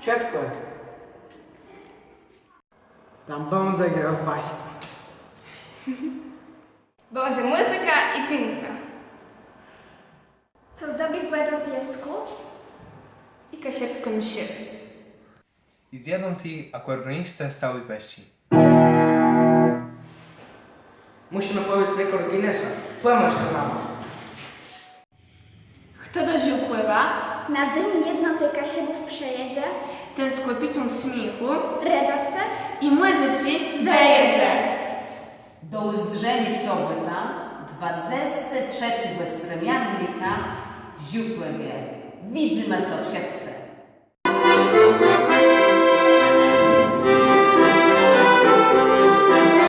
Чітко. Tam bądź grał baśń. Będzie muzyka i tańce. Co z dobrych poetów z Jestku? I kasiewską mszy. I zjadą ti akordonistce z całej peści. Musimy powiedzieć rekord Guinnessa. Płamać to nam. Kto do ziół pływa, Na dzień jedno tej kasiebów przejedze, ten z kłopicą śmiechu redosce i muzyci wejedze. Do uzdrzeni w sobyta, 23 Westremiannika, wziukłem je, widzy ma so w siatce.